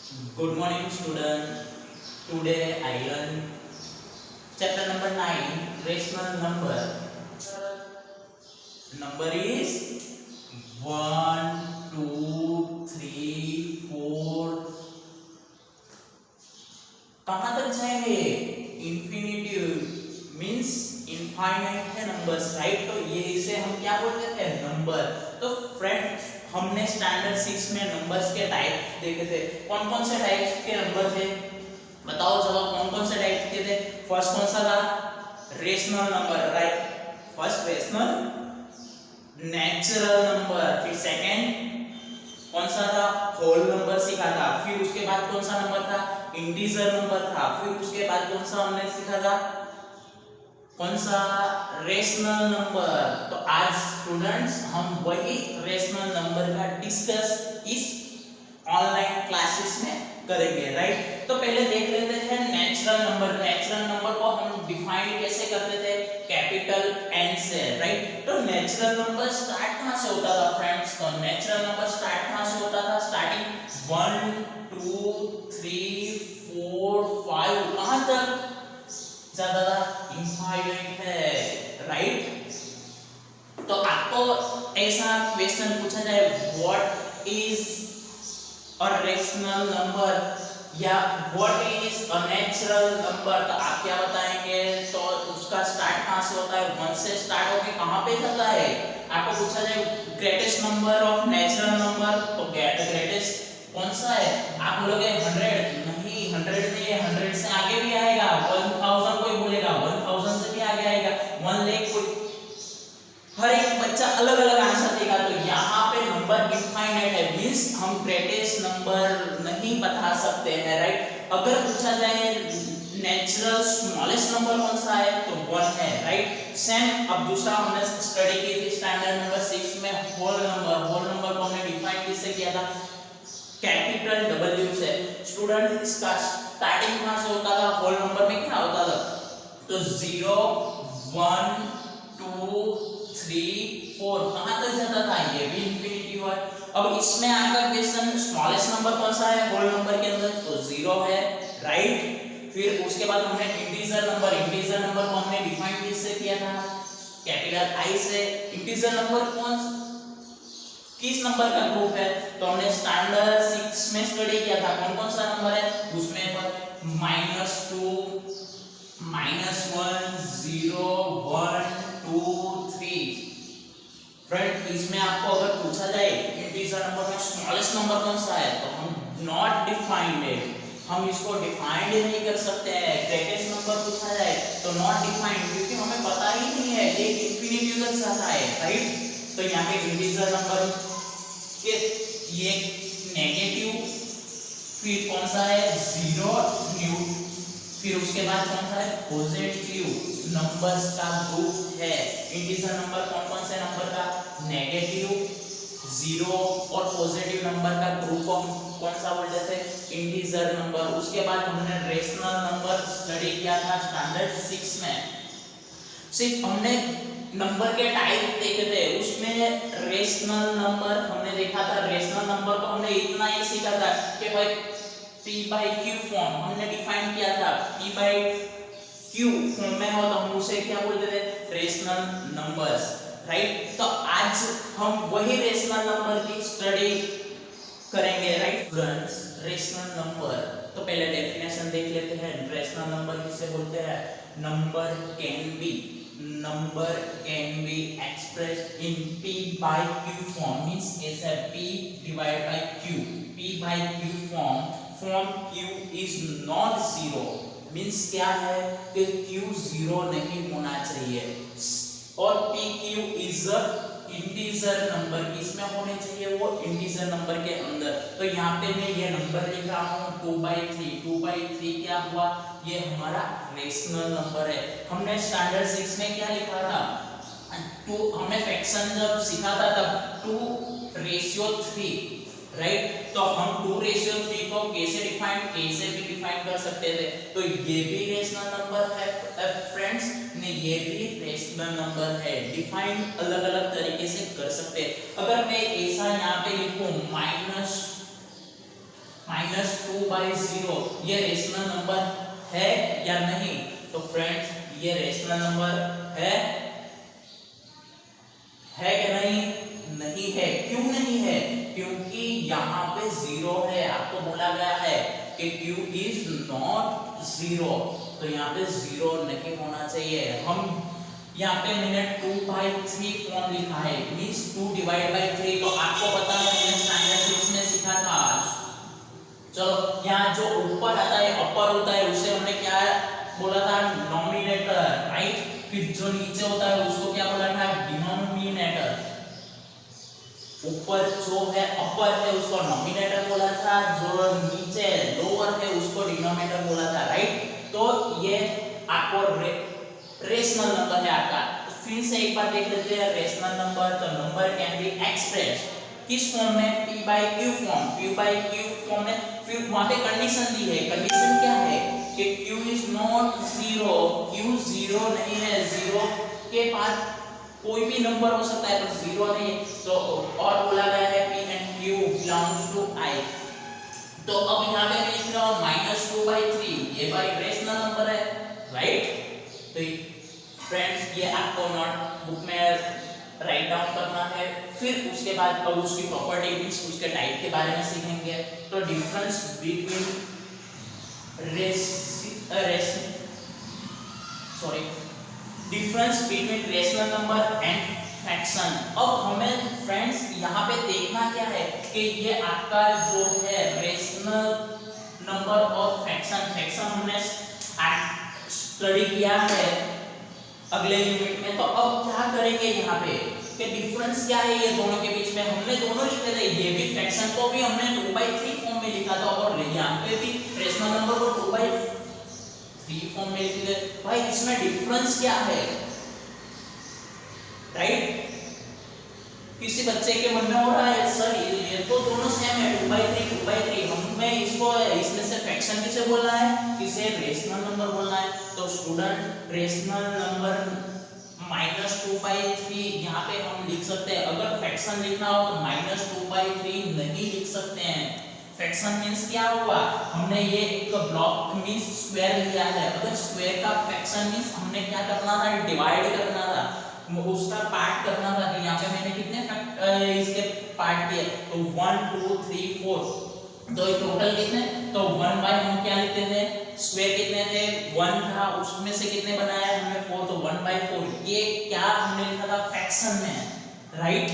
Good morning, student. Today I learn chapter number 9, rational number. Number is 1, 2, 3, 4. कहाँ तक जाएंगे? Infinitive means infinite है numbers, right? तो ये इसे हम क्या बोलते थे? नंबर। तो फ्रेंड्स, हमने स्टैंडर्ड 6 में नंबर्स के टाइप देखे थे। कौन कौन से टाइप्स के नंबर थे? बताओ चलो, कौन कौन से टाइप के थे? फर्स्ट कौन सा था? Rational number, right? First rational, natural number. फिर सेकंड कौन सा था? होल नंबर सीखा था। फिर उसके बाद कौन सा नंबर था? इंटीजर नंबर था। फिर उसके बाद कौन सा हमने सीखा था? कौन सा? Rational number. तो आज स्टूडेंट्स हम वही रेशनल नंबर का डिस्कस इस ऑनलाइन क्लासेस में करेंगे, राइट? तो पहले देख लेते हैं नेचुरल नंबर। नेचुरल नंबर को हम डिफाइन कैसे करते थे? कैपिटल एन से, राइट? तो नेचुरल नंबर स्टार्ट कहां से होता था फ्रेंड्स? तो नेचुरल नंबर स्टार्ट कहां से होता था? स्टार्टिंग 1 2 3 4 5 कहां तक जाता था? इनफाइनाइट है, राइट? तो आपको ऐसा क्वेश्चन पूछा जाए, what is a rational number या what is a natural number, तो आप क्या बताएंगे? तो उसका स्टार्ट कहां से होता है? 1 से स्टार्ट होकर कहां पे जाता है? आपको पूछा जाए greatest number of natural number, तो ग्रेटेस्ट कौन सा है? आप बोलोगे 100, नहीं 100 नहीं है, 100 से आगे भी आएगा। 1000 कोई बोलेगा, 1000 से भी आगे आएगा। 1 लाख कोई, हर एक बच्चा अलग अलग आंसर देगा। तो यहाँ पे नंबर इनफाइनाइट है, मींस हम ग्रेटेस्ट नंबर नहीं बता सकते हैं, राइट? अगर पूछा जाए नेचुरल स्मॉलेस्ट नंबर कौन सा है, तो 1 है, राइट? सेम अब दूसरा हमने स्टडी की थी स्टैंडर्ड नंबर 6 में, होल नंबर। होल नंबर को हमने डिफाइन किससे किया था? कैपिटल W से। स्टूडेंट, इसका स्टार्टिंग कहां से होता था? होल नंबर में क्या होता था? तो 0 1 2 3 4 कहां तक जाता था? ये भी इंफिनिटी है। अब इसमें आपका क्वेश्चन स्मॉलेस्ट नंबर कौन सा है होल नंबर के अंदर? तो 0 है, राइट? फिर उसके बाद हमने इंटीजर नंबर। इंटीजर नंबर को हमने डिफाइन किससे किया था? कैपिटल I से। इंटीजर नंबर कौन किस नंबर का ग्रुप है? तो हमने स्टैंडर्ड 6 में स्टडी किया था। कौन कौन सा नंबर है उसमें? पर -2 -1 0 1 2 3। फ्रेंड, इसमें आपको अगर पूछा जाए इंटीजर नंबर में स्मॉलेस्ट नंबर कौन सा है, तो हम नॉट डिफाइंड है, हम इसको डिफाइंड नहीं कर सकते हैं। ग्रेटेस्ट नंबर पूछा जाए तो नॉट डिफाइंड, क्योंकि हमें पता ही नहीं है ये इंफिनिटी तक जाता है, राइट? तो यहाँ पे इंटीजर नंबर के ये नेगेटिव, फिर कौन सा है? 0 न्यू, फिर उसके बाद कौन सा है? पॉजिटिव नंबर्स का ग्रुप है। इंटीजर नंबर कौन कौन से नंबर का? नेगेटिव, 0 और पॉजिटिव नंबर का ग्रुप को कौन सा बोलते थे? Integer number. उसके बाद हमने रेशनल नंबर स्टडी किया था स्टैंडर्ड 6 में। सिर्फ हमने नंबर के टाइप देखे थे, उसमें रेशनल नंबर हमने देखा था। रेशनल नंबर को हमने इतना ही सीखा था कि भाई P/Q फॉर्म हमने डिफाइन किया था। P/Q फॉर्म में हो तो हम उसे क्या बोलते थे? Rational numbers, right? तो आज हम वही रेशनल नंबर की स्टडी करेंगे, राइट स्टूडेंट्स? रेशनल नंबर, तो पहले डेफिनेशन देख लेते हैं। रेशनल नंबर किसे बोलते हैं? Number can be expressed in P/Q form, means ऐसा P divided by Q, P/Q form Q is not 0, means क्या है कि Q 0 नहीं होना चाहिए, और PQ is a integer number, किसमें होने चाहिए? वो इंटीजर नंबर के अंदर। तो यहाँ पे मैं ये नंबर लिख रहा हूँ 2/3। 2/3 क्या हुआ? ये हमारा रेशनल नंबर है। हमने स्टैंडर्ड 6 में क्या लिखा था? 2, हमने फ्रैक्शन जब सीखा था तब 2:3, राइट? तो हम 2:3 को कैसे भी डिफाइन कर सकते थे। तो ये भी रेशनल नंबर है फ्रेंड्स, ने ये भी रेशनल नंबर है, डिफाइन अलग अलग तरीके से कर सकते हैं। अगर मैं ऐसा यहाँ पे लिखूं -2/0 ये रेशनल नंबर है या नहीं? तो फ्रेंड्स ये रेशनल नंबर है कि नहीं? नहीं है। क्यों नहीं है? क्योंकि यहाँ पे 0 है। आपको बोला गया है कि q इज नॉट 0, तो यहाँ पे 0 नहीं होना चाहिए। हम यहाँ पे मैंने 2/3 फॉर्म लिखा है, मींस 2/3। तो आपको पता है मैंने स्टैंडर्ड 6 में सीखा था। चलो यहाँ जो ऊपर आता है अपर होता है उसे हमने क्या बोला था? Nominator, right. फिर जो नीचे होता है उसको क्या बोला था? डिनोमिनेटर। ऊपर जो है अपर है उसको नॉमिनेटर बोला था, जो नीचे लोअर है उसको डिनोमिनेटर बोला था, राइट। तो ये आपको रेशनल नंबर है आपका। फिर से एक बार देख लेते हैं रेशनल नंबर। तो नंबर कैन बी एक्सप्रेस किस फॉर्म में? p/q form. p/q फॉर्म में फिर वहां पे कंडीशन दी है। कंडीशन क्या है कि q इज नॉट 0, q 0 नहीं है। 0 के बाद कोई भी नंबर हो सकता है पर 0 नहीं है। तो और बोला गया है p and q belongs to i। तो अब यहाँ पे मैं लिख रहा हूँ -2/3, ये भाई रेशनल नंबर है, राइट। तो फ्रेंड्स ये आपको नोटबुक में राइट डाउन करना है। फिर उसके बाद अब उसकी प्रॉपर्टी मींस उसके टाइप के बारे में सीखेंगे। तो difference between difference between rational number and fraction. अब हमें फ्रेंड्स यहाँ पे देखना क्या है कि ये आपका जो है रेशनल नंबर और फ्रैक्शन हमने स्टडी किया है अगले यूनिट में। तो अब क्या करेंगे यहाँ पे कि डिफरेंस क्या है ये दोनों के बीच में? हमने दोनों लिखे थे, ये भी फ्रैक्शन को भी हमने 2/3 फॉर्म में लिखा था और यहाँ पे भी रेशनल नंबर को 2/3 फॉर्म में लिखे थे। भाई इसमें डिफरेंस क्या है, राइट? किसी बच्चे के मन में हो रहा है सर ये तो दोनों सेम है, 2/3 हमें इसको इसमें से फ्रैक्शन किसे बोलना है, किसे रेशनल नंबर बोलना है। तो स्टूडेंट रेशनल नंबर -2/3 यहाँ पे हम लिख सकते हैं। अगर फ्रैक्शन लिखना हो तो -2/3 नहीं लिख सकते हैं। फ्रैक्शन मींस क्या हुआ, हमने ये एक ब्लॉक मींस स्क्वायर लिया है। अगर स्क्वायर का फ्रैक्शन मींस हमने क्या करना था, डिवाइड करना था, उसका पार्ट करना था। तो यहाँ पे मैंने कितने इसके पार्ट किए, तो 1 2 3 4, तो टोटल कितने, तो 1 बाय हम क्या लिखते थे, स्क्वायर कितने थे 1 था, उसमें से कितने बनाया हमने 4, तो 1/4। ये क्या हमने लिखा था फ्रैक्शन में, राइट।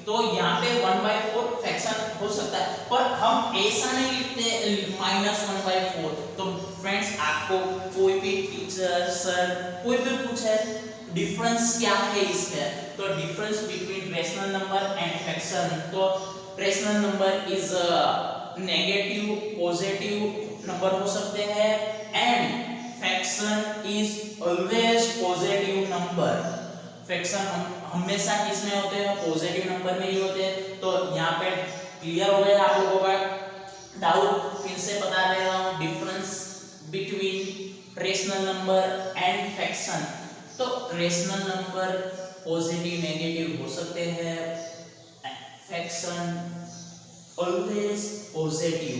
तो यहाँ पे 1/4 फ्रैक्शन हो सकता है, पर हम ऐसा नहीं लिखते -1/4। तो फ्रेंड्स आपको कोई भी टीचर सर कोई भी पूछे डिफरेंस क्या है इसमें, तो difference between rational number and fraction, तो rational number is negative positive number हो सकते हैं and fraction is always positive number. Fraction हमेशा किसमें होते हैं, पॉजिटिव नंबर में ही होते हैं। तो यहाँ पे क्लियर हो गया आप लोगों का डाउट? फिर से बता दे रहा हूँ, difference between rational number and fraction. तो रेशनल नंबर पॉजिटिव नेगेटिव हो सकते हैं, फ्रैक्शन ऑलवेज पॉजिटिव,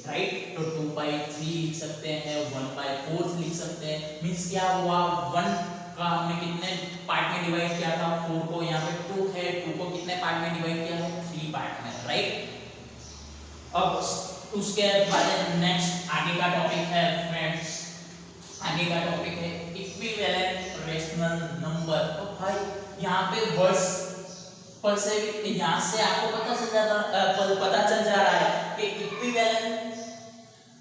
राइट। तो 2/3 लिख सकते हैं, 1/4 लिख सकते हैं। मींस क्या हुआ, 1 का हमने कितने पार्ट में डिवाइड किया था, 4 को, यहाँ पे 2 है, 2 को कितने पार्ट में डिवाइड किया है, 3 पार्ट में, राइट। अब उसके बाद नेक्स्ट आगे का टॉपिक है फ्रेंड्स, आगे का टॉपिक है इक्विवेलेंट रेशनल नंबर। तो भाई यहाँ पे वर्ड्स पर से यहाँ से आपको पता चल जा रहा है कि इक्विवेलेंट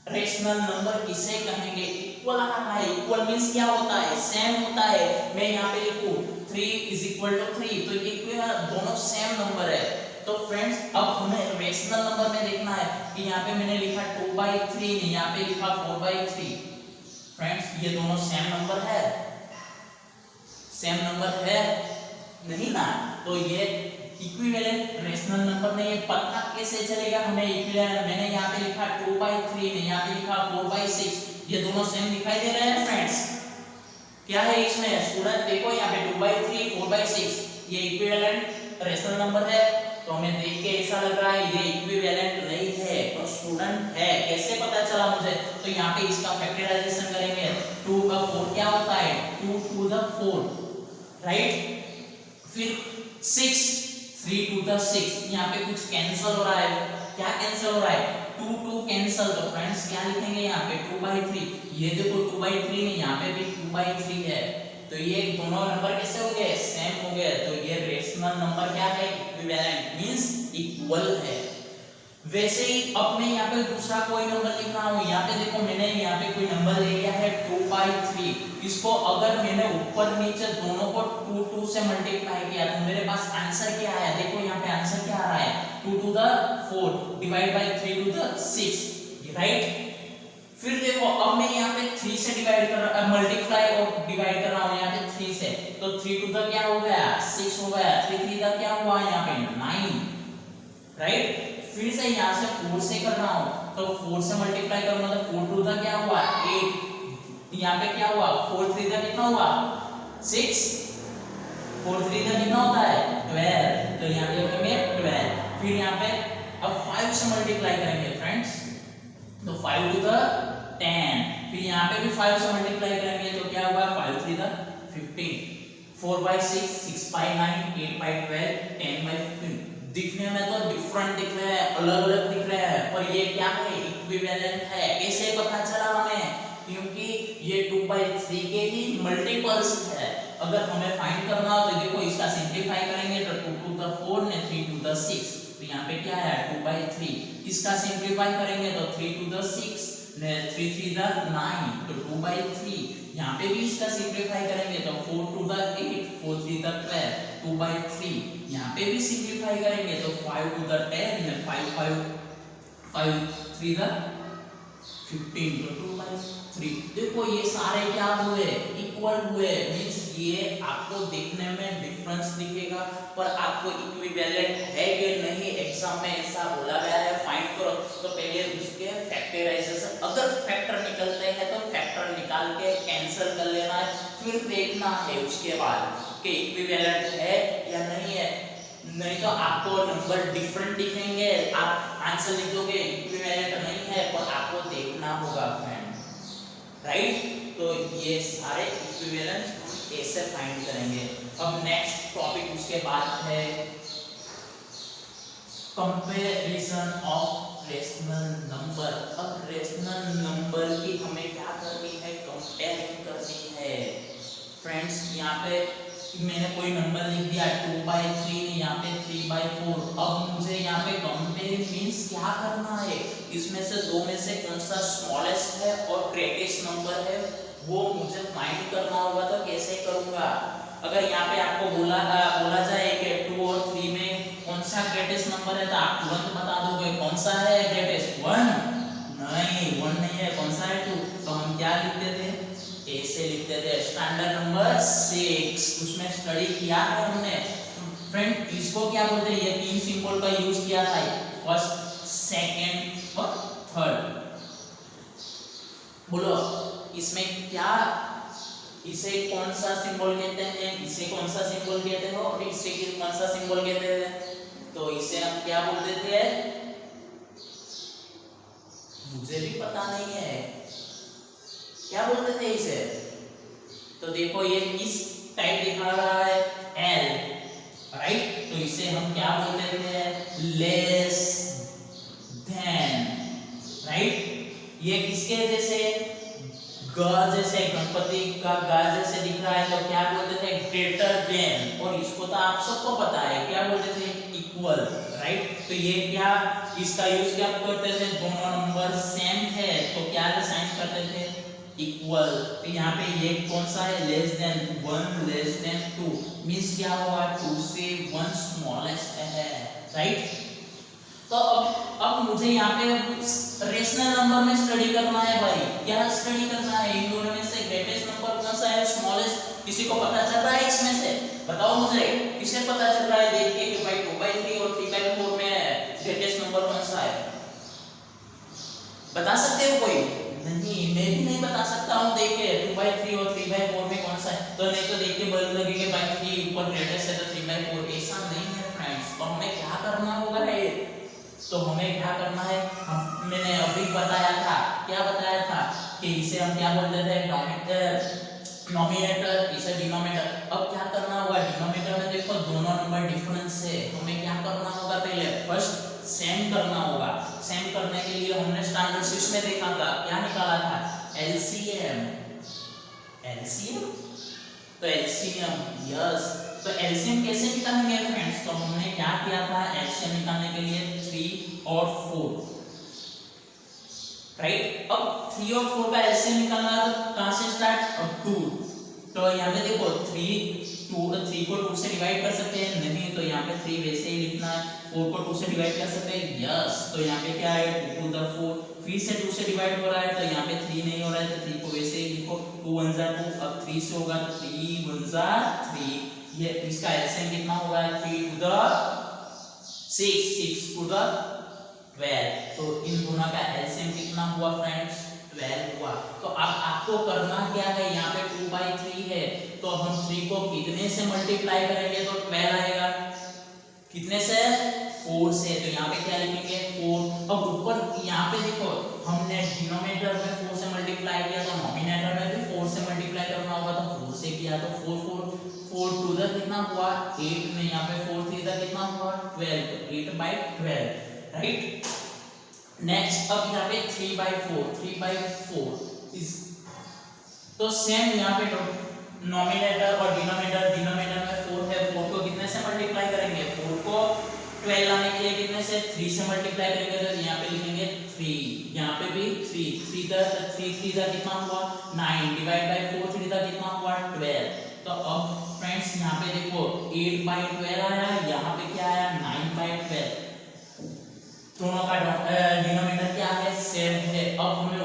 रेशनल नंबर किसे कहेंगे। इक्वल आता है, इक्वल मींस क्या होता है, सेम होता है। मैं यहाँ पे लिखूं 3 = 3, तो ये इक्विवेलेंट दोनों सेम नंबर है। तो फ्रेंड्स अब हमें रेशनल नंबर में देखना है कि यहाँ पे मैंने लिखा 2/3 नहीं, यहाँ पे लिखा 4/3। फ्रेंड्स ये दोनों सेम नंबर है, सेम नंबर है नहीं ना, तो ये इक्विवेलेंट रेशनल नंबर नहीं। ये पता कैसे चलेगा हमें इक्विवेलेंट, मैंने यहाँ पे लिखा 2/3 नहीं, यहाँ पे लिखा 4/6, ये दोनों सेम दिखाई दे रहे हैं फ्रेंड्स। क्या है इसमें स्टूडेंट, देखो यहाँ पे 2/3 4/6 ये इक्विवेलेंट रेशनल नंबर है। तो हमें देख के ऐसा लग रहा है ये इक्विवेलेंट नहीं है, तो स्टूडेंट है। कैसे पता चला मुझे? तो यहाँ पे इसका फैक्टराइजेशन करेंगे। 2 का 4 क्या होता है? 2 to the 4, राइट। फिर 6, 3 to the 6, यहाँ पे कुछ कैंसिल हो रहा है। क्या कैंसिल हो रहा है? 2 कैंसिल। तो फ्रेंड्स क्या लिखेंगे यहाँ पे? 2/3। ये देखो 2/3 नहीं, यहाँ पे भी 2/3 है। तो ये दोनों नंबर कैसे हो गए? सेम हो गए। तो ये रेशनल नंबर क्या है? इक्विवेलेंट मींस इक्वल है। वैसे ही अब मैं यहाँ पे दूसरा कोई नंबर लिख रहा हूँ। यहाँ पे देखो मैंने यहाँ पे कोई नंबर ले लिया है 2/3। इसको अगर मैंने ऊपर नीचे दोनों को 2 से मल्टीप्लाई किया तो मेरे पास आंसर क्या आया? देखो यहाँ पे आंसर क्या आ रहा है? 2 to the 4 divide by 3 to the 6, right. फिर देखो अब मैं यहाँ पे 3 से डिवाइड कर रहा, मल्टीप्लाई और डिवाइड कर रहा हूँ यहाँ पे 3 से। तो 3 to the क्या हो गया? 6 हो गया। 3 3 का क्या हुआ यहाँ पे? 9, राइट। फिर से यहाँ से 4 से कर रहा हूँ, तो 4 से मल्टीप्लाई करूंगा तो 4 to the क्या हुआ? 8। यहाँ पे क्या हुआ? 4 3 का कितना हुआ? 6। 4 3 का कितना होता है? 12। तो यहाँ पे लिखेंगे 12। फिर यहाँ पे अब 5 से मल्टीप्लाई करेंगे फ्रेंड्स, तो 5 to the 10। फिर यहाँ पे भी 5 से मल्टीप्लाई करेंगे तो क्या होगा? 5 3 the 15। 4/6, 6/9, 8/12, 10/15। दिखने में तो डिफरेंट दिख रहे हैं, अलग-अलग दिख रहे हैं, पर ये क्या है? इक्विवेलेंट है। कैसे पता चला हमें? क्योंकि ये 2/3 के ही मल्टीपल्स है। अगर हमें फाइंड करना हो तो देखो इसका सिंपलीफाई करेंगे तो 2 to the 4 ने 3 to the 6, तो यहाँ पे क्या है? 2/3। इसका सिंपलीफाई करेंगे तो 3 to the 6 ने 3 3 the 9, तो 2/3। यहाँ पे भी इसका सिंपलीफाई करेंगे तो 4 to the 8, 4 3 the 12, 2/3। यहाँ पे भी सिंपलीफाई करेंगे तो 5 to the 10 में 5 3 the 15, तो 2/3। देखो ये सारे क्या हुए? इक्वल हुए। मींस ये आपको देखने में डिफरेंस दिखेगा, पर आपको इक्विवेलेंट है कि नहीं एग्जाम में ऐसा बोला गया है फाइंड करो, तो पहले उसके फैक्टराइजेशन, अगर फैक्टर निकलते हैं तो फैक्टर निकाल के कैंसिल कर लेना है, फिर देखना है उसके बाद कि इक्विवेलेंट है या नहीं है। नहीं तो आपको नंबर डिफरेंट दिखेंगे, आप आंसर लिख दोगे इक्विवेलेंट नहीं है, पर आपको देखना होगा फ्रेंड, राइट। तो ये सारे इक्विवेलेंस हम ऐसे फाइंड करेंगे। अब नेक्स्ट टॉपिक उसके बाद है कंपैरिजन ऑफ रेशनल नंबर। अब रेशनल नंबर की हमें क्या करनी है? कंपेयरिंग करनी है फ्रेंड्स। यहाँ पे मैंने कोई नंबर लिख दिया 2/3, यहाँ पे 3/4। अब मुझे यहाँ पे कंपेयर मींस क्या करना है? इसमें से दो में से कौन सा स्मॉलेस्ट है और ग्रेटेस्ट नंबर है वो मुझे फाइंड करना होगा। तो कैसे करूंगा? अगर यहाँ पे आपको बोला जाए कि 2 और 3 में कौन सा ग्रेटेस्ट नंबर है तो आप तुरंत बता दोगे कौन सा है ग्रेटेस्ट? 1 नहीं, 1 नहीं है। कौन सा है? 2। तो हम क्या लिखते थे? ऐसे लिखते थे स्टैंडर्ड नंबर 6। उसमें स्टडी किया है हमने फ्रेंड। इसको क्या बोलते हैं? ये 3 सिंबल का यूज किया था, फर्स्ट, सेकंड और थर्ड। बोलो इसमें क्या, इसे कौन सा सिंबल कहते हैं, इसे कौन सा सिंबल कहते हो और इसे कौन सा सिंबल कहते हैं? तो इसे हम क्या बोलते थे? मुझे भी पता नहीं है क्या बोलते थे इसे। तो देखो ये किस टाइप दिखा रहा है? L, right. तो इसे हम क्या बोलते थे? Less than, right. ये किसके जैसे? ग जैसे, गणपति का ग जैसे दिख रहा है, तो क्या बोलते थे? Greater than. और इसको तो आप सबको पता है क्या बोलते थे? Equal, right. तो ये क्या, इसका यूज क्या करते थे? दोनों नंबर सेम है तो क्या साइन करते थे? इक्वल। तो यहाँ पे ये कौन सा है? Less than 1, less than 2। Means क्या हुआ? 2 से 1 स्मॉलेस्ट है, राइट। तो अब मुझे यहाँ पे रेशनल नंबर में स्टडी करना है भाई। क्या स्टडी करना है? इन दोनों में से ग्रेटेस्ट नंबर कौन सा है? स्मॉलेस्ट। किसी को पता चल रहा है इसमें से? बताओ मुझे, किसे पता चल रहा है देख के कि भाई 2/3 और 3/4 में ग्रेटेस्ट नंबर कौन सा है? बता सकते हो कोई? नहीं, मैं भी नहीं बता सकता हूँ देख के 2/3 और 3/4 में कौन सा है। तो नहीं तो देख के बोल लगे कि भाई 3 ऊपर ग्रेटेस्ट है तो 3/4। ऐसा नहीं है फ्रेंड्स। तो हमें क्या करना होगा है, तो हमें क्या करना है, मैंने अभी बताया था, क्या बताया था कि इसे हम क्या बोलते थे, नॉमिनेटर, इसे डिनोमिनेटर। अब क्या करना होगा, डिनोमिनेटर में देखो दोनों नंबर डिफरेंस है, हमें क्या करना होगा, पहले फर्स्ट सेम करना होगा। सेम करने के लिए हमने स्टैंडर्ड 6 में देखा था, क्या निकाला था, एलसीएम। एलसीएम तो एलसीएम यस, तो एलसीएम कैसे निकालेंगे फ्रेंड्स, तो हमने क्या किया था, एलसीएम निकालने के लिए 3 और 4, राइट। अब 3 और 4 का एलसीएम निकालना है तो कहां से स्टार्ट, अब 2, तो यहाँ पे देखो 3 को 2 से डिवाइड कर सकते हैं, नहीं तो यहाँ पे 3 वैसे ही लिखना है, 4 को 2 से डिवाइड कर सकते हैं, यस, तो यहाँ पे क्या है 2 टू द 4, फिर से 2 से डिवाइड हो रहा है, तो यहाँ पे 3 नहीं हो रहा है, तो 3 को वैसे ही लिखो, 2 1 जा 2, अब 3 से होगा 3 1 जा 3, ये इसका एलसीएम कितना होगा, 3 टू द 6, 6 टू द 12, तो इन दोनों का एलसीएम कितना हुआ फ्रेंड्स, 12 हुआ। तो अब आपको करना क्या है, यहाँ पे 2/3 है, तो हम 3 को कितने से मल्टीप्लाई करेंगे, तो 12 आएगा, कितने से, 4 से, तो यहाँ पे क्या लिखेंगे 4। अब ऊपर यहाँ पे देखो हमने डिनोमिनेटर में 4 से मल्टीप्लाई किया, तो नॉमिनेटर में भी 4 से मल्टीप्लाई करना होगा, तो 4 से किया, तो 4 टू द कितना हुआ 8 में, यहाँ पे 4 3 द कितना हुआ 12, तो 8/12, राइट। नेक्स्ट अब यहाँ पे 3/4 इस, तो सेम यहाँ पे नॉमिनेटर और डिनोमिनेटर में 4 है, 4 को कितने से मल्टीप्लाई करेंगे, 4 को 12 लाने के लिए कितने से 3 से मल्टीप्लाई करेंगे, तो यहाँ पे लिखेंगे 3, यहाँ पे भी 3 दा कितना हुआ 9, डिवाइड बाय 4 3 दा कितना हुआ 12, तो अब फ्रेंड्स यहाँ पे देखो 8/12 आया, यहाँ पे क्या आया 9/12, दोनों का डिनोमिनेटर क्या है, सेम है। अब हमें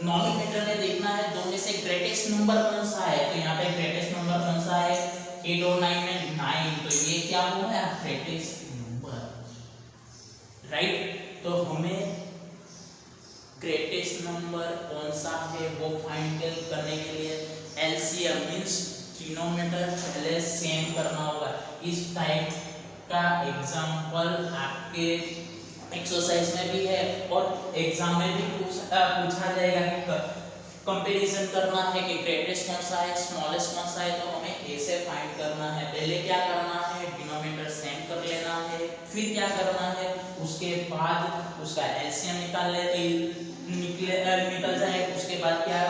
नॉमिनेटर में देखना है दो में से ग्रेटेस्ट नंबर कौन सा है, तो यहाँ पे ग्रेटेस्ट नंबर कौन सा है, 8 और 9 में 9, तो ये क्या हुआ है ग्रेटेस्ट नंबर, राइट। तो हमें ग्रेटेस्ट नंबर कौन सा है वो फाइंड करने के लिए एलसीएम मींस डिनोमिनेटर पहले सेम करना होगा। इस टाइप का एग्जांपल आपके एक्सरसाइज में भी है और एग्जाम में भी पूछा जाएगा कि कंपैरिजन करना है कि ग्रेटेस्ट कौन सा है स्मॉलेस्ट कौन सा है, तो हमें ऐसे फाइंड करना है। पहले क्या करना है, डिनोमिनेटर सेम कर लेना है, फिर क्या करना है, उसके बाद उसका एलसीएम निकल जाए, उसके बाद क्या,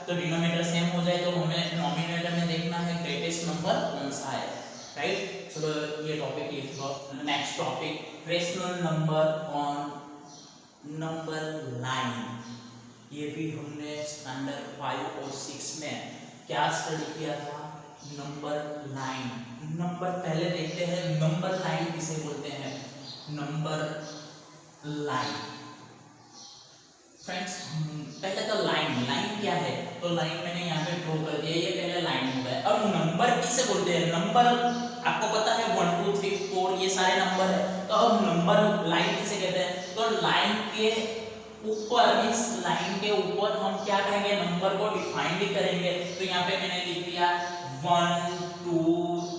तो डिनोमिनेटर सेम हो जाए, तो हमें नॉमिनेटर में देखना है ग्रेटेस्ट नंबर कौन सा है, राइट। चलो ये टॉपिक लिख लो। Next topic rational number on number line, ये भी हमने स्टैंडर्ड 5 और 6 में क्या स्टडी किया था, नंबर लाइन। नंबर पहले देखते हैं नंबर लाइन किसे बोलते हैं, नंबर लाइन फ्रेंड्स। पहले तो लाइन क्या है, तो लाइन मैंने यहाँ पे ड्रॉ कर दिया, ये पहले लाइन हो गया। अब नंबर किसे बोलते हैं, नंबर आपको पता है 1 2 3 4 ये सारे नंबर है, तो अब नंबर लाइन किसे कहते हैं, तो लाइन के ऊपर मींस लाइन के ऊपर हम क्या करेंगे, नंबर को डिफाइन भी करेंगे। तो यहाँ पे मैंने लिख दिया 1 2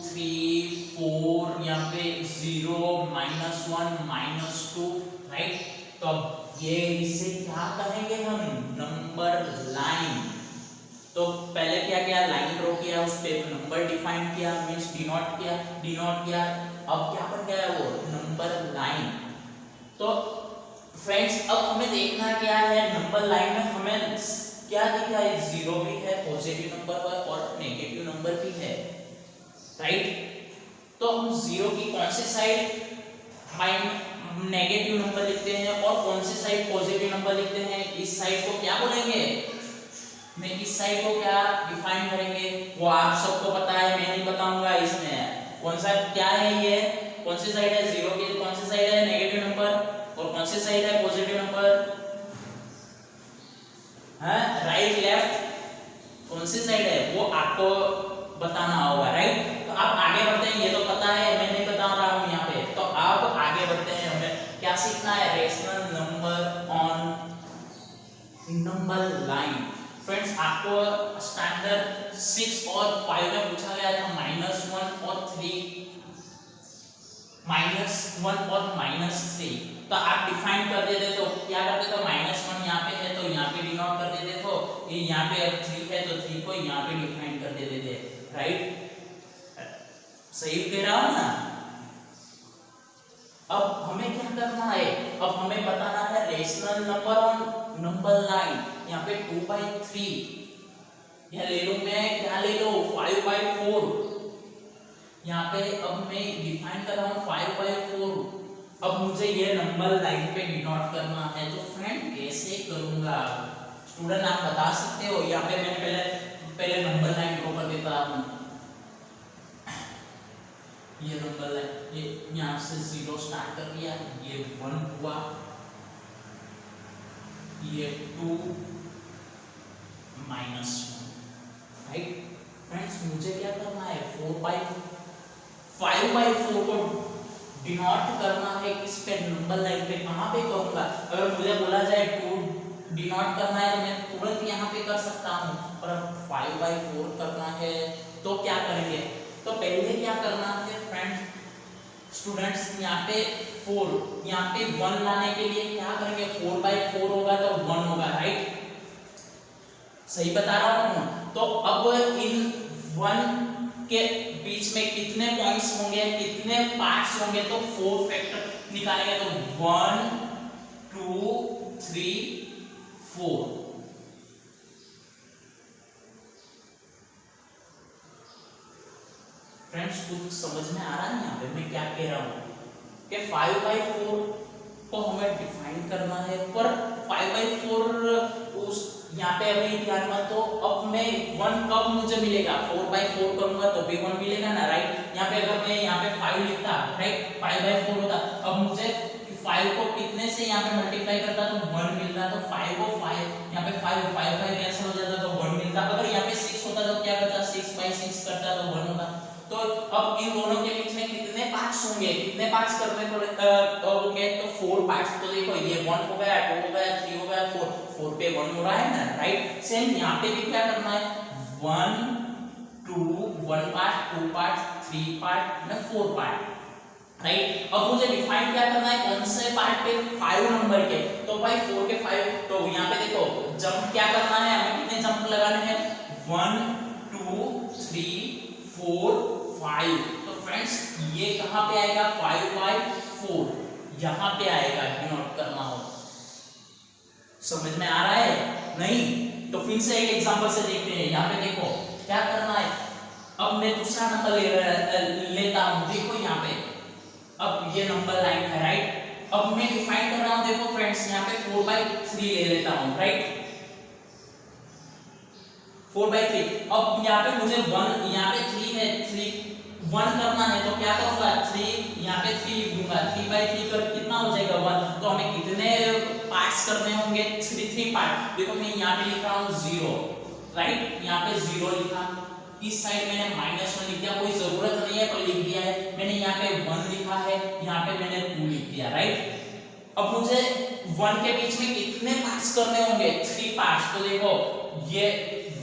3 4, यहाँ पे 0 -1 -2, राइट। तो अब ये इसे क्या कहेंगे हम, नंबर लाइन। तो पहले क्या किया, लाइन ड्रॉ किया, उस पे नंबर डिफाइन किया मींस डिनोट किया, अब क्या बन गया वो नंबर लाइन। तो फ्रेंड्स अब हमें देखना क्या है, नंबर लाइन में हमें क्या दिखा है, 0 भी है, पॉजिटिव नंबर है और नेगेटिव नंबर भी है, राइट। तो हम 0 की कौन सी साइड नेगेटिव नंबर लिखते हैं और कौन सी साइड पॉजिटिव नंबर लिखते हैं, इस साइड को क्या बोलेंगे, मैं इस साइड को क्या डिफाइन करेंगे वो आप सबको पता है, मैं नहीं बताऊंगा। इसमें कौन सा क्या है, ये कौन सी साइड है, 0 की कौन सी साइड है नेगेटिव नंबर और कौन सी साइड है पॉजिटिव नंबर, है राइट लेफ्ट कौन सी साइड है वो आपको बताना होगा, राइट। तो आप आगे बढ़ते हैं, ये तो पता है मैं नहीं बता रहा हूं यहाँ पे, तो आप आगे बढ़ते हैं, हमें क्या सीखना है, rational number on number line. Friends आपको स्टैंडर्ड 6 और 5 में पूछा गया था -1 और 3 -1 और -3, तो आप डिफाइन कर देते तो क्या करते तो -1 यहाँ पे है तो यहाँ पे डिनोट कर देते, तो ये यहाँ पे अब 3 है तो 3 को यहाँ पे डिफाइन कर देते थे, राइट? सही कह रहा हूं ना? अब हमें क्या करना है, अब हमें बताना है rational number on number line. यहाँ पे 2/3 या ले लो, मैं क्या ले लो 5/4। यहाँ पे अब मैं डिफाइन कर रहा हूँ 5/4। अब मुझे ये नंबर लाइन पे डिनोट करना है, तो फ्रेंड कैसे करूंगा? स्टूडेंट आप बता सकते हो? यहाँ पे मैंने पहले नंबर लाइन ड्रॉ कर देता हूँ। ये नंबर लाइन, ये यहाँ से 0 स्टार्ट कर दिया, ये 1 हुआ, ये 2 -1, राइट? फ्रेंड्स मुझे क्या करना है 5/4 को डिनोट करना है किस पे? नंबर लाइन पे। कहाँ पे करूंगा? अगर मुझे बोला जाए 2 डिनोट करना है तो मैं तुरंत यहाँ पे कर सकता हूँ, पर 5/4 करना है तो क्या करेंगे? तो पहले क्या करना है फ्रेंड्स स्टूडेंट्स, यहाँ पे 4, यहाँ पे 1 लाने के लिए क्या करेंगे? 4/4 होगा तो 1 होगा, राइट? सही बता रहा हूँ? तो अब इन 1 के बीच में कितने पॉइंट्स होंगे, कितने पार्ट्स होंगे? तो 4 फैक्टर निकालेंगे तो 1 2 3 4। फ्रेंड्स कुछ समझ में आ रहा है यहाँ पे मैं क्या कह रहा हूँ कि 5/4 को हमें डिफाइन करना है, पर 5/4 उस यहाँ पे अभी ध्यान मत दो। अब मैं 1 कब मुझे मिलेगा? 4/4 करूंगा तो भी 1 मिलेगा ना, राइट? यहाँ पे अगर मैं यहाँ पे 5 लिखता, राइट, 5/4 होता, अब मुझे 5 को कितने से यहाँ पे मल्टीप्लाई करता तो 1 मिलता, तो 5 को 5 यहाँ पे 5 कैंसिल हो जाता तो 1 मिलता। अगर यहाँ पे 6 होता तो क्या करता? 6/6 करता तो 1 होता। तो अब इन दोनों के बीच में कितने पार्ट्स होंगे? कितने पार्ट्स करने होंगे? तो 4 पार्ट्स। तो देखो ये 1 हो गया, 2 हो गया, 3 हो गया, 4 पे 1 हो रहा है ना, राइट? सेम यहाँ पे भी क्या करना है? 1 2 1 पार्ट, 2 पार्ट, 3 पार्ट ना 4 पार्ट, राइट? अब मुझे डिफाइन क्या करना है? कौन से पार्ट पे? 5 नंबर के। तो भाई 4 के 5, तो यहाँ पे देखो जंप क्या करना है हमें? कितने जंप लगाने हैं? 1 2 3 4 5। तो फ्रेंड्स ये कहां पे आएगा? 5/4 यहां पे आएगा, डिनोट करना हो। समझ में आ रहा है? नहीं? तो फिर से एक एग्जांपल से देखते हैं। यहाँ पे देखो क्या करना है। अब मैं दूसरा नंबर लेता हूं। देखो यहाँ पे अब ये नंबर लाइन है, राइट? अब मैं डिफाइन कर रहा हूं, देखो फ्रेंड्स यहाँ पे 4/3 ले लेता हूं, राइट? 4/3। अब यहाँ पे मुझे 1, यहाँ पे 3 है, 1 करना है तो क्या करूंगा? 3 यहाँ पे 3 लिख दूंगा। 3/3 कर कितना हो जाएगा? 1। तो हमें कितने पार्ट्स करने होंगे? 3 पार्ट। देखो मैं यहाँ पे लिख रहा हूँ 0, राइट? यहाँ पे 0 लिखा, इस साइड मैंने -1 लिख दिया, कोई जरूरत नहीं है पर लिख दिया है मैंने। यहाँ पे 1 लिखा है, यहाँ पे मैंने 2 लिख दिया, राइट? अब मुझे 1 के बीच में कितने पार्ट्स करने होंगे? 3 पार्ट्स। तो देखो ये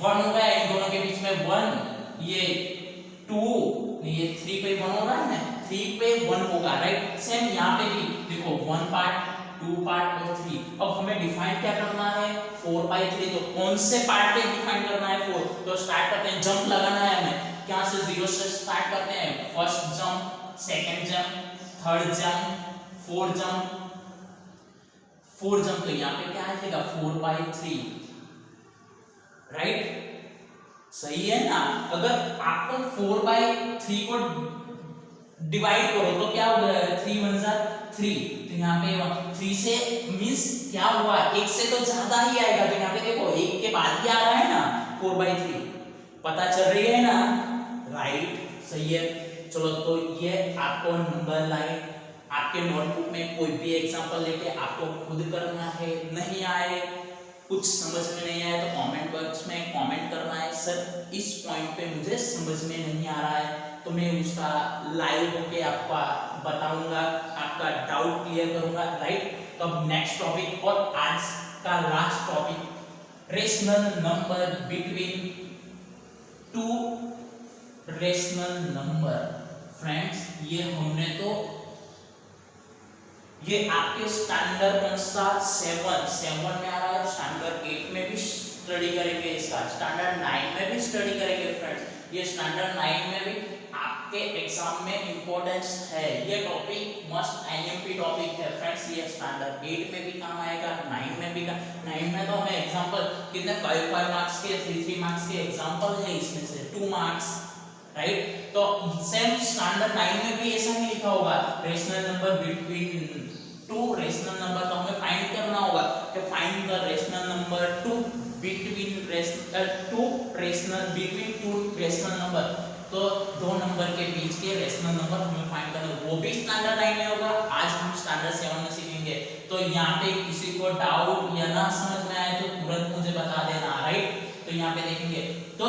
1 हो गया, इन दोनों के बीच में 1, ये 2, ये 3 पे 1 हो रहा है ना, 3 पे 1 होगा, राइट? सेम यहाँ पे भी देखो 1 पार्ट, 2 पार्ट और 3। अब हमें डिफाइन क्या करना है? 4/3। तो कौन से पार्ट पे डिफाइन करना है? 4। तो स्टार्ट करते हैं, जंप लगाना है हमें। क्या से 0 से स्टार्ट करते हैं? First jump, second jump, third jump, fourth jump. 4 jump तो यहाँ पे क्या आएगा? 4/3, राइट? सही है ना? अगर आपको 4/3 को डिवाइड करो तो क्या होगा? 3 1 3। तो यहाँ पे 3 से मींस क्या हुआ? 1 से तो ज्यादा ही आएगा। तो यहाँ पे देखो 1 के बाद ही आ रहा है ना 4/3। पता चल रही है ना? राइट, सही है। चलो तो ये आपको नंबर लाइन आपके नोटबुक में कोई भी एग्जांपल लेके आपको खुद करना है। नहीं आए, कुछ समझ में नहीं आया तो कमेंट बॉक्स में कमेंट करना है, सर इस पॉइंट पे मुझे समझ में नहीं आ रहा है, तो मैं उसका लाइव होके आपको बताऊंगा, आपका डाउट क्लियर करूंगा, राइट? तो अब नेक्स्ट टॉपिक और आज का last topic, rational number between 2 rational number. Friends ये हमने तो ये आपके स्टैंडर्ड कौन सा 7 में आ रहा है, स्टैंडर्ड 8 में भी स्टडी करेंगे इसका, स्टैंडर्ड 9 में भी स्टडी करेंगे फ्रेंड्स। ये स्टैंडर्ड 9 में भी आपके एग्जाम में इंपॉर्टेंस है, ये टॉपिक मस्ट आईएमपी टॉपिक है फ्रेंड्स। ये स्टैंडर्ड 8 में भी काम आएगा, 9 में भी 9 में तो हमें एग्जांपल कितने 5 मार्क्स के 3 मार्क्स के एग्जांपल है, इसमें से 2 मार्क्स, राइट। तो सेम स्टैंडर्ड 9 में भी ऐसा ही लिखा होगा, rational number between 2 rational number, तो हमें फाइंड करना होगा कि find the rational number 2 between 2 rational number, तो दो नंबर के बीच के रेशनल नंबर हमें फाइंड करना, वो भी स्टैंडर्ड 9 में होगा। आज हम स्टैंडर्ड 7 में सीखेंगे। तो यहाँ पे किसी को डाउट या ना समझ में आए तो तुरंत मुझे बता देना, राइट। तो यहाँ पे देखेंगे, तो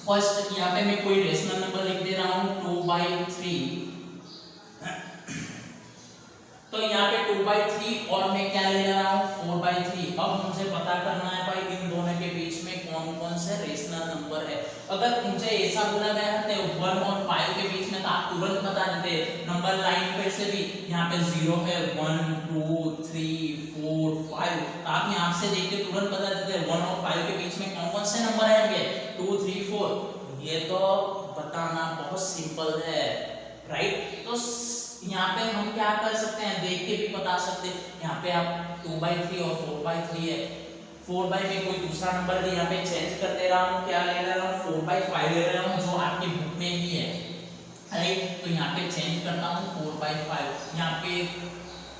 फर्स्ट यहाँ पे मैं कोई रेशनल नंबर लिख दे रहा हूँ 2/3, तो यहाँ पे 2/3 और मैं क्या ले रहा हूँ 4/3। अब मुझे पता करना है भाई इन दोनों के बीच में कौन कौन से रेशनल नंबर है। अगर मुझे ऐसा बोला गया है 1 और 5 के बीच में, तो आप तुरंत बता देते नंबर लाइन पे से भी, यहाँ पे 0 है, 1 2 3 4 5, तो आप यहाँ से देख के तुरंत बता देते 1 और 5 के बीच में कौन कौन से नंबर आएंगे 2 3 4। ये तो बताना बहुत सिंपल है, राइट। तो यहाँ पे हम क्या कर सकते हैं, देख के भी बता सकते हैं। यहाँ पे आप 2/3 और 4/3 है, 4/, में कोई दूसरा नंबर यहाँ पे चेंज कर दे रहा हूँ, क्या ले रहा हूँ 4/5 ले रहा हूँ, जो आपकी बुक में ही है, राइट। तो यहाँ पे चेंज करता हूँ 4/5, यहाँ पे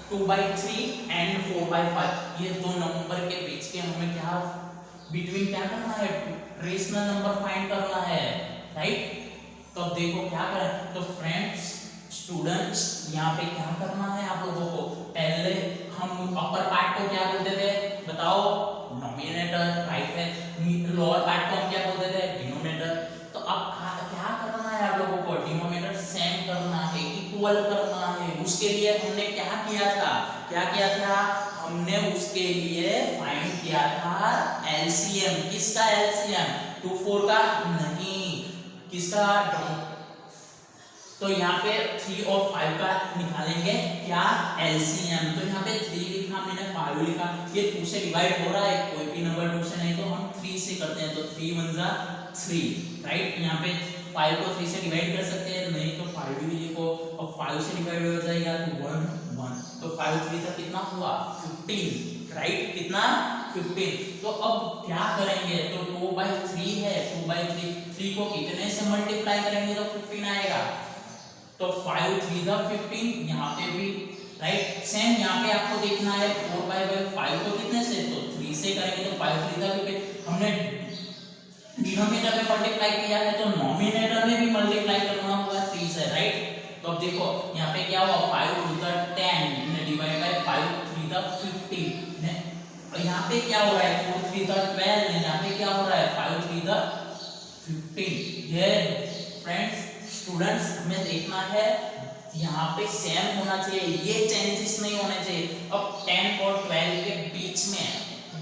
2/3 एंड 4/5, ये दो नंबर के बीच के हमें क्या बिटवीन क्या करना है, रेशनल नंबर फाइंड करना है, राइट। तो अब देखो क्या करें, तो फ्रेंड्स स्टूडेंट्स यहाँ पे क्या करना है आप लोगों को, पहले हम अपर पार्ट को क्या बोलते थे बताओ, नॉमिनेटर, राइट है। लोअर पार्ट को हम क्या बोलते थे, डिनोमिनेटर। तो अब क्या करना है आप लोगों को, डिनोमिनेटर सेम करना है, इक्वल करना है। उसके लिए हमने क्या किया था, हमने उसके लिए फाइंड किया था एलसीएम। किसका एलसीएम, 2 4 का नहीं, किसका, तो यहाँ पे 3 और 5 का निकालेंगे क्या, एलसीएम। तो यहाँ पे 3 लिखा मैंने, 5 लिखा, ये 2 से डिवाइड हो रहा है, कोई भी नंबर 2 से नहीं, तो हम 3 से करते हैं, तो 3 1 जा 3, राइट। यहाँ पे 5 को 3 से डिवाइड कर सकते हैं, नहीं तो 5 भी लिखो, और 5 से डिवाइड हो जाएगा तो 1 1, तो 5 3 का कितना हुआ 15, राइट, कितना 15। तो अब क्या करेंगे, तो 2/3 है, 2/3, 3 को कितने से मल्टीप्लाई करेंगे तो 15 आएगा, तो 5 3 का 15, यहाँ पे भी, राइट। सेम यहाँ पे आपको देखना है 4/5 को कितने से, तो 3 से करेंगे, तो 5 3 का 15, हमने डिनोमिनेटर में मल्टीप्लाई किया है, तो नॉमिनेटर में भी मल्टीप्लाई करना होगा 3 से, राइट। तो अब देखो यहाँ पे क्या हुआ, 5 2 का 10 डिवाइड बाय 5 3 का 15, और यहाँ पे क्या हो रहा है 4 3 का 12, यहाँ पे क्या हो रहा है 5 3 का 15। ये फ्रेंड्स स्टूडेंट्स हमें देखना है, यहाँ पे सेम होना चाहिए, ये चेंजेस नहीं होने चाहिए। अब 10 और 12 के बीच में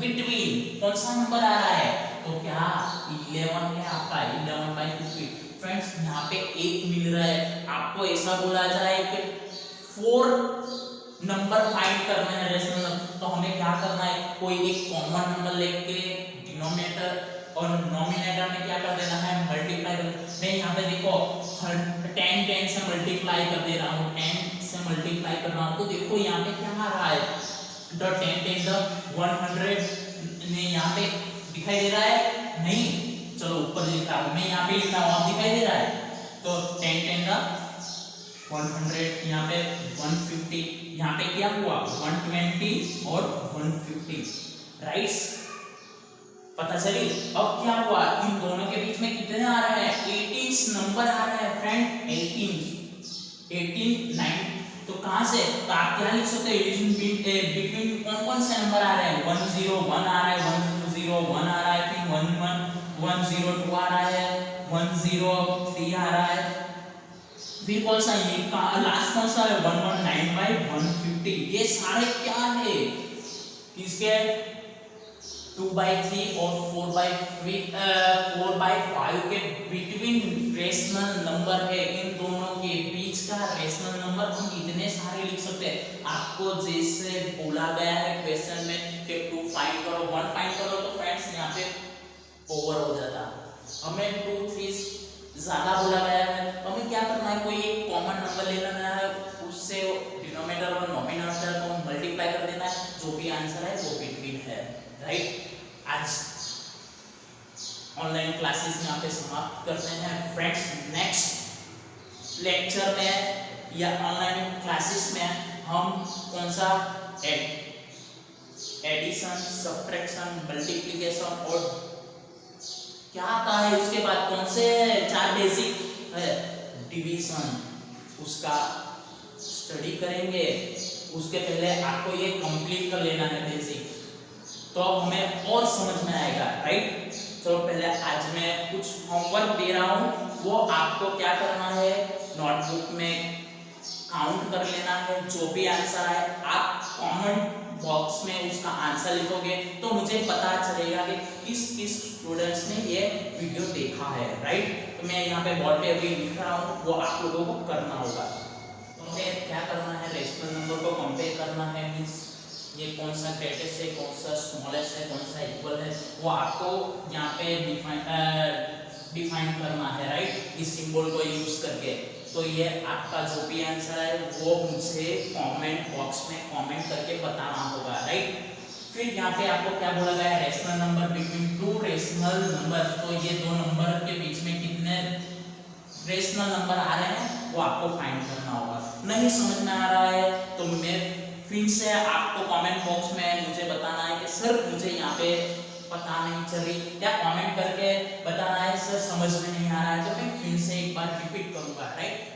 बिटवीन कौन सा नंबर आ रहा है, तो क्या 11 है आपका, 11/15। फ्रेंड्स यहाँ पे 1 मिल रहा है, आपको ऐसा बोला जाए कि 4 नंबर फाइंड करना है रेशनल नंबर, तो हमें क्या करना है, कोई एक कॉमन नंबर लेके डिनोमिनेटर और नॉमिनेटर में क्या कर देना है, मल्टीप्लाई कर। मैं यहाँ पे देखो 10 से मल्टीप्लाई कर दे रहा हूँ, 10 से मल्टीप्लाई कर रहा हूँ, तो देखो यहाँ पे क्या आ रहा है, तो 10 10 100 ने यहाँ पे दिखाई दे रहा है, नहीं, चलो ऊपर लिखा हूँ मैं, यहाँ पे लिखा हूँ, आप दिखाई दे रहा है, तो 10 10 का 100, यहाँ पे 150, यहाँ पे क्या हुआ 120 और 150, राइट, पता चली। अब क्या हुआ, इन दोनों के बीच में कितने आ रहे हैं, 18 नंबर आ रहा है फ्रेंड, 18 9, तो कहां से, तो आप क्या लिख सकते हैं, बिटवीन कौन कौन से नंबर आ रहे हैं, 101 आ रहा है, 101 आ रहा है, फिर 102 आ रहा है, 103 आ रहा है, फिर कौन सा ये लास्ट कौन सा है 119/150। ये सारे क्या है, किसके 2/3 और 4/5 के बिटवीन रेशनल नंबर है, इन दोनों के बीच का रेशनल नंबर हम इतने सारे लिख सकते हैं। आपको जैसे बोला गया है क्वेश्चन में कि 2 फाइंड करो, 1 फाइंड करो, तो फ्रेंड्स यहाँ पे ओवर हो जाता। हमें 2 3 ज्यादा बोला गया है, हमें क्या करना है, कोई एक कॉमन नंबर ले लेना है, उससे डिनोमिनेटर और नॉमिनेटर को मल्टीप्लाई कर देना है, जो भी आंसर है वो बिटवीन है, राइट। आज ऑनलाइन क्लासेस यहाँ पे समाप्त करते हैं फ्रेंड्स। नेक्स्ट लेक्चर में या ऑनलाइन क्लासेस में हम कौन सा एडिशन, सब्ट्रैक्शन, मल्टीप्लिकेशन और क्या आता है उसके बाद कौन से 4 बेसिक है, डिवीजन, उसका स्टडी करेंगे। उसके पहले आपको ये कंप्लीट कर लेना है बेसिक, तो हमें और समझ में आएगा, राइट। तो पहले आज मैं कुछ होमवर्क दे रहा हूँ, वो आपको क्या करना है, नोटबुक में काउंट कर लेना है, जो भी आंसर है आप कमेंट बॉक्स में उसका आंसर लिखोगे तो मुझे पता चलेगा कि किस किस स्टूडेंट्स ने ये वीडियो देखा है, राइट। तो मैं यहाँ पे बोर्ड पे अभी लिख रहा हूँ, वो आप लोगों को करना होगा। तो हमें क्या करना है, रेशनल नंबर को कंपेयर करना है, मींस ये कौन सा ग्रेटेस्ट है, कौन सा स्मॉलेस्ट है, कौन सा इक्वल है, वो आपको यहाँ पे डिफाइन करना है, राइट, इस सिंबल को यूज करके। तो ये आपका जो भी आंसर है वो मुझे कमेंट बॉक्स में कमेंट करके बताना होगा, राइट। फिर यहाँ पे आपको क्या बोला गया है, rational number between 2 rational number, तो ये दो नंबर के बीच में कितने रेशनल नंबर आ रहे हैं वो आपको फाइंड करना होगा। नहीं समझ में आ रहा है तो मैं फिर से आपको कमेंट बॉक्स में मुझे बताना है कि सर मुझे यहाँ पे पता नहीं चल रही, या कमेंट करके बताना है सर समझ में नहीं आ रहा है, तो मैं फिर से एक बार रिपीट करूंगा, राइट।